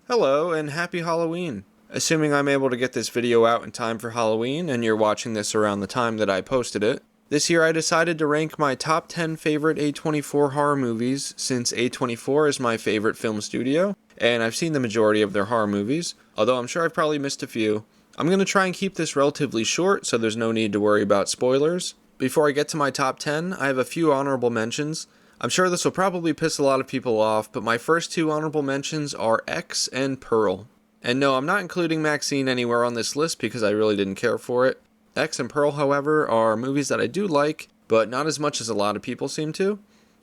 Hello and happy Halloween. Assuming I'm able to get this video out in time for Halloween and you're watching this around the time that I posted it, this year I decided to rank my top 10 favorite A24 horror movies since A24 is my favorite film studio and I've seen the majority of their horror movies, although I'm sure I've probably missed a few. I'm going to try and keep this relatively short so there's no need to worry about spoilers. Before I get to my top 10, I have a few honorable mentions. I'm sure this will probably piss a lot of people off, but my first two honorable mentions are X and Pearl. And no, I'm not including Maxine anywhere on this list because I really didn't care for it. X and Pearl, however, are movies that I do like, but not as much as a lot of people seem to.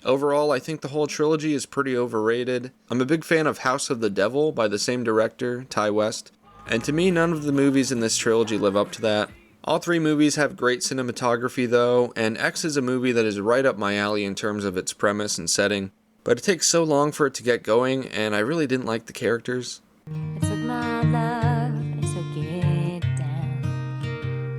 Overall, I think the whole trilogy is pretty overrated. I'm a big fan of House of the Devil by the same director, Ty West, and to me none of the movies in this trilogy live up to that. All three movies have great cinematography though, and X is a movie that is right up my alley in terms of its premise and setting, but it takes so long for it to get going, and I really didn't like the characters. It took my love, and it took it down.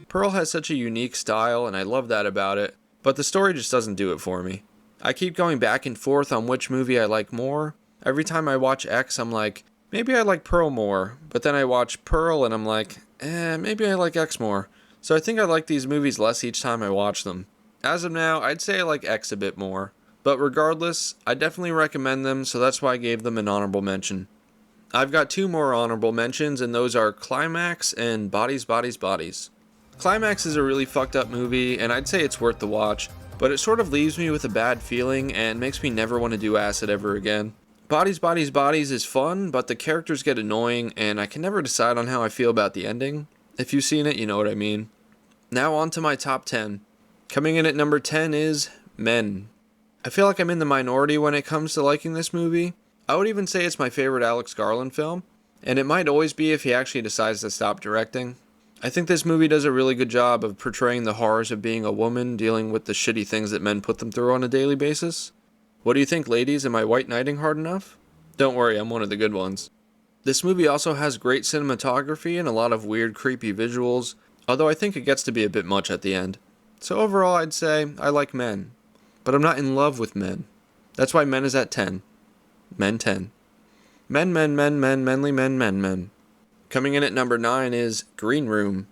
Pearl has such a unique style, and I love that about it, but the story just doesn't do it for me. I keep going back and forth on which movie I like more. Every time I watch X, I'm like, maybe I like Pearl more, but then I watch Pearl and I'm like, maybe I like X more. So I think I like these movies less each time I watch them. As of now, I'd say I like X a bit more. But regardless, I definitely recommend them, so that's why I gave them an honorable mention. I've got two more honorable mentions, and those are Climax and Bodies, Bodies, Bodies. Climax is a really fucked up movie, and I'd say it's worth the watch, but it sort of leaves me with a bad feeling and makes me never want to do acid ever again. Bodies, Bodies, Bodies is fun, but the characters get annoying, and I can never decide on how I feel about the ending. If you've seen it, you know what I mean. Now on to my top 10. Coming in at number 10 is Men. I feel like I'm in the minority when it comes to liking this movie. I would even say it's my favorite Alex Garland film, and it might always be if he actually decides to stop directing. I think this movie does a really good job of portraying the horrors of being a woman dealing with the shitty things that men put them through on a daily basis. What do you think, ladies? Am I white knighting hard enough? Don't worry, I'm one of the good ones. This movie also has great cinematography and a lot of weird, creepy visuals, although I think it gets to be a bit much at the end. So overall, I'd say I like Men, but I'm not in love with men. That's why Men is at 10. Men 10. Men, men, men, men, menly men, men, men. Coming in at number 9 is Green Room.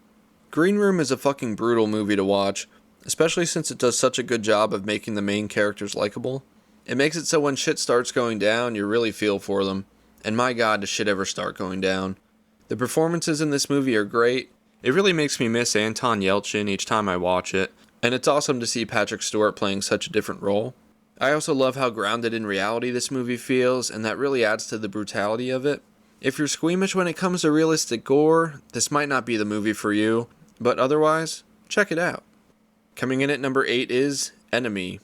Green Room is a fucking brutal movie to watch, especially since it does such a good job of making the main characters likable. It makes it so when shit starts going down, you really feel for them. And my god, does shit ever start going down. The performances in this movie are great. It really makes me miss Anton Yelchin each time I watch it. And it's awesome to see Patrick Stewart playing such a different role. I also love how grounded in reality this movie feels, and that really adds to the brutality of it. If you're squeamish when it comes to realistic gore, this might not be the movie for you. But otherwise, check it out. Coming in at number 8 is Enemy.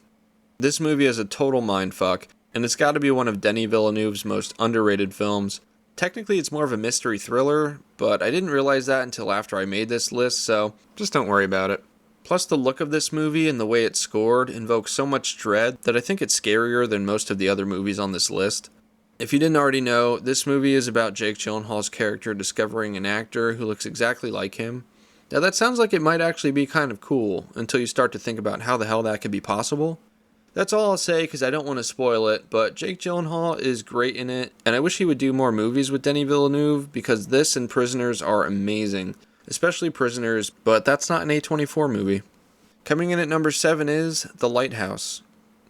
This movie is a total mindfuck, and it's got to be one of Denis Villeneuve's most underrated films. Technically, it's more of a mystery thriller, but I didn't realize that until after I made this list, so just don't worry about it. Plus, the look of this movie and the way it's scored invokes so much dread that I think it's scarier than most of the other movies on this list. If you didn't already know, this movie is about Jake Gyllenhaal's character discovering an actor who looks exactly like him. Now, that sounds like it might actually be kind of cool until you start to think about how the hell that could be possible. That's all I'll say because I don't want to spoil it, but Jake Gyllenhaal is great in it, and I wish he would do more movies with Denis Villeneuve because this and Prisoners are amazing, especially Prisoners, but that's not an A24 movie. Coming in at number 7 is The Lighthouse.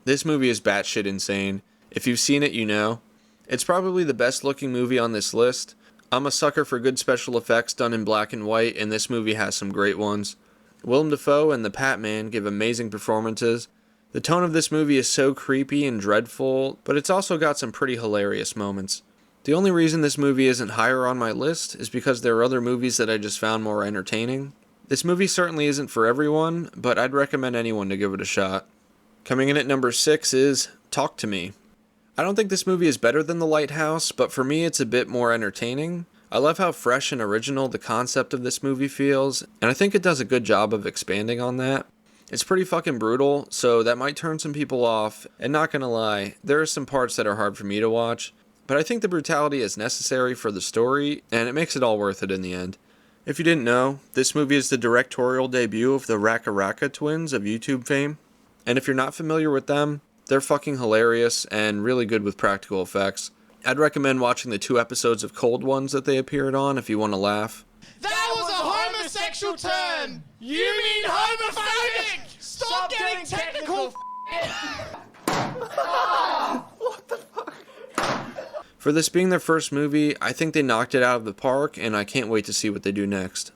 This movie is batshit insane. If you've seen it, you know. It's probably the best looking movie on this list. I'm a sucker for good special effects done in black and white, and this movie has some great ones. Willem Dafoe and the Pat Man give amazing performances. The tone of this movie is so creepy and dreadful, but it's also got some pretty hilarious moments. The only reason this movie isn't higher on my list is because there are other movies that I just found more entertaining. This movie certainly isn't for everyone, but I'd recommend anyone to give it a shot. Coming in at number 6 is Talk to Me. I don't think this movie is better than The Lighthouse, but for me it's a bit more entertaining. I love how fresh and original the concept of this movie feels, and I think it does a good job of expanding on that. It's pretty fucking brutal, so that might turn some people off, and not gonna lie, there are some parts that are hard for me to watch, but I think the brutality is necessary for the story, and it makes it all worth it in the end. If you didn't know, this movie is the directorial debut of the Raka Raka twins of YouTube fame, and if you're not familiar with them, they're fucking hilarious and really good with practical effects. I'd recommend watching the 2 episodes of Cold Ones that they appeared on if you want to laugh. That was a homosexual term! You mean homophobic! Stop getting technical, For this being their first movie, I think they knocked it out of the park, and I can't wait to see what they do next.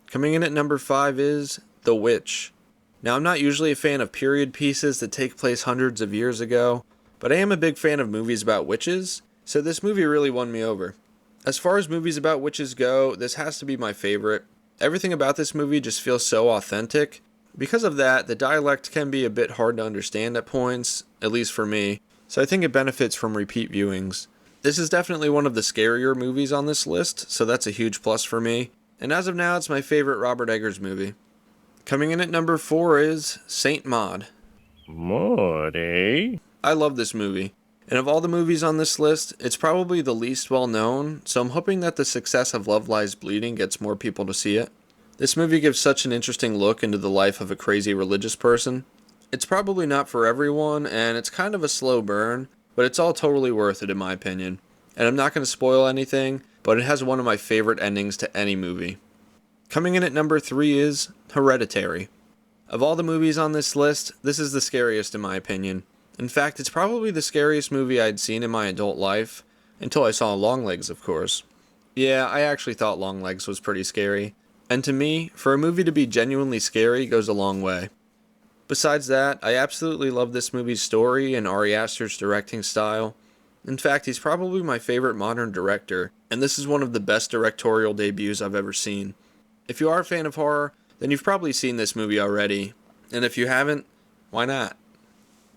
Coming in at number 5 is The Witch. Now, I'm not usually a fan of period pieces that take place hundreds of years ago, but I am a big fan of movies about witches, so this movie really won me over. As far as movies about witches go, this has to be my favorite. Everything about this movie just feels so authentic. Because of that, the dialect can be a bit hard to understand at points, at least for me, so I think it benefits from repeat viewings. This is definitely one of the scarier movies on this list, so that's a huge plus for me, and as of now, it's my favorite Robert Eggers movie. Coming in at number 4 is Saint Maud. Maud, eh? I love this movie, and of all the movies on this list, it's probably the least well known, so I'm hoping that the success of Love Lies Bleeding gets more people to see it. This movie gives such an interesting look into the life of a crazy religious person. It's probably not for everyone, and it's kind of a slow burn, but it's all totally worth it in my opinion. And I'm not going to spoil anything, but it has one of my favorite endings to any movie. Coming in at number 3 is Hereditary. Of all the movies on this list, this is the scariest in my opinion. In fact, it's probably the scariest movie I'd seen in my adult life, until I saw Longlegs, of course. Yeah, I actually thought Longlegs was pretty scary. And to me, for a movie to be genuinely scary goes a long way. Besides that, I absolutely love this movie's story and Ari Aster's directing style. In fact, he's probably my favorite modern director, and this is one of the best directorial debuts I've ever seen. If you are a fan of horror, then you've probably seen this movie already, and if you haven't, why not?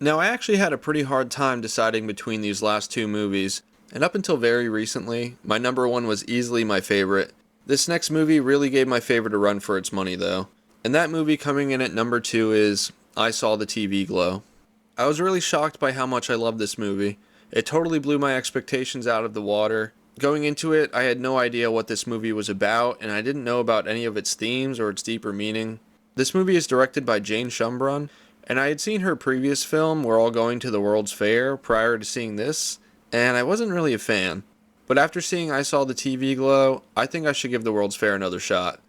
Now, I actually had a pretty hard time deciding between these last 2 movies, and up until very recently, my number 1 was easily my favorite. This next movie really gave my favorite a run for its money though, and that movie coming in at number 2 is I Saw the TV Glow. I was really shocked by how much I loved this movie. It totally blew my expectations out of the water. Going into it, I had no idea what this movie was about, and I didn't know about any of its themes or its deeper meaning. This movie is directed by Jane Shumbrun, and I had seen her previous film, We're All Going to the World's Fair, prior to seeing this, and I wasn't really a fan. But after seeing I Saw the TV Glow, I think I should give the World's Fair another shot.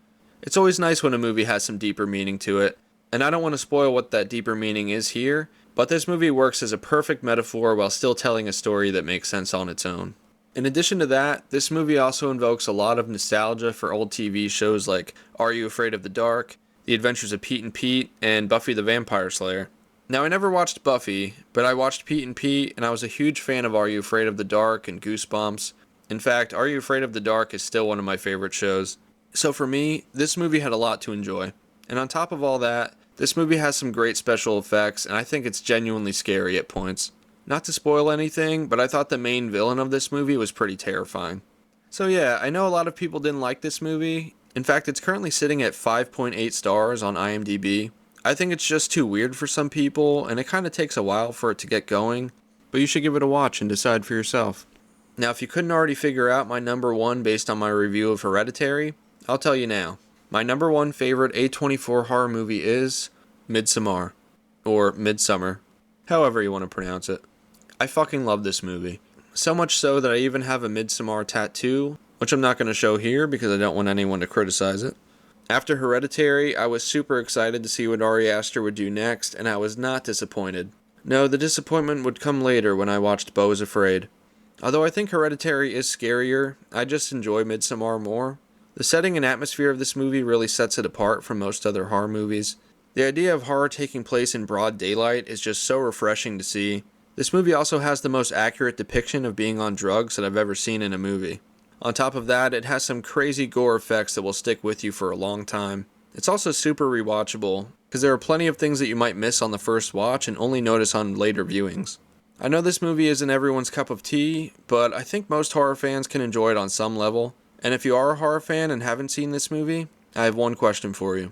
It's always nice when a movie has some deeper meaning to it, and I don't want to spoil what that deeper meaning is here, but this movie works as a perfect metaphor while still telling a story that makes sense on its own. In addition to that, this movie also invokes a lot of nostalgia for old TV shows like Are You Afraid of the Dark, The Adventures of Pete and Pete, and Buffy the Vampire Slayer. Now, I never watched Buffy, but I watched Pete and Pete, and I was a huge fan of Are You Afraid of the Dark and Goosebumps. In fact, Are You Afraid of the Dark is still one of my favorite shows. So for me, this movie had a lot to enjoy. And on top of all that, this movie has some great special effects, and I think it's genuinely scary at points. Not to spoil anything, but I thought the main villain of this movie was pretty terrifying. So yeah, I know a lot of people didn't like this movie. In fact, it's currently sitting at 5.8 stars on IMDb. I think it's just too weird for some people, and it kind of takes a while for it to get going, but you should give it a watch and decide for yourself. Now, if you couldn't already figure out my number 1 based on my review of Hereditary, I'll tell you now. My number 1 favorite A24 horror movie is Midsommar, or Midsummer, however you want to pronounce it. I fucking love this movie. So much so that I even have a Midsommar tattoo, which I'm not going to show here because I don't want anyone to criticize it. After Hereditary, I was super excited to see what Ari Aster would do next, and I was not disappointed. No, the disappointment would come later when I watched Beau is Afraid. Although I think Hereditary is scarier, I just enjoy Midsommar more. The setting and atmosphere of this movie really sets it apart from most other horror movies. The idea of horror taking place in broad daylight is just so refreshing to see. This movie also has the most accurate depiction of being on drugs that I've ever seen in a movie. On top of that, it has some crazy gore effects that will stick with you for a long time. It's also super rewatchable, because there are plenty of things that you might miss on the first watch and only notice on later viewings. I know this movie isn't everyone's cup of tea, but I think most horror fans can enjoy it on some level. And if you are a horror fan and haven't seen this movie, I have one question for you.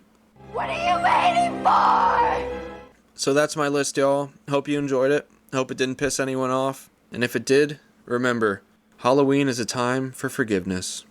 What are you waiting for? So that's my list, y'all. Hope you enjoyed it. Hope it didn't piss anyone off. And if it did, remember, Halloween is a time for forgiveness.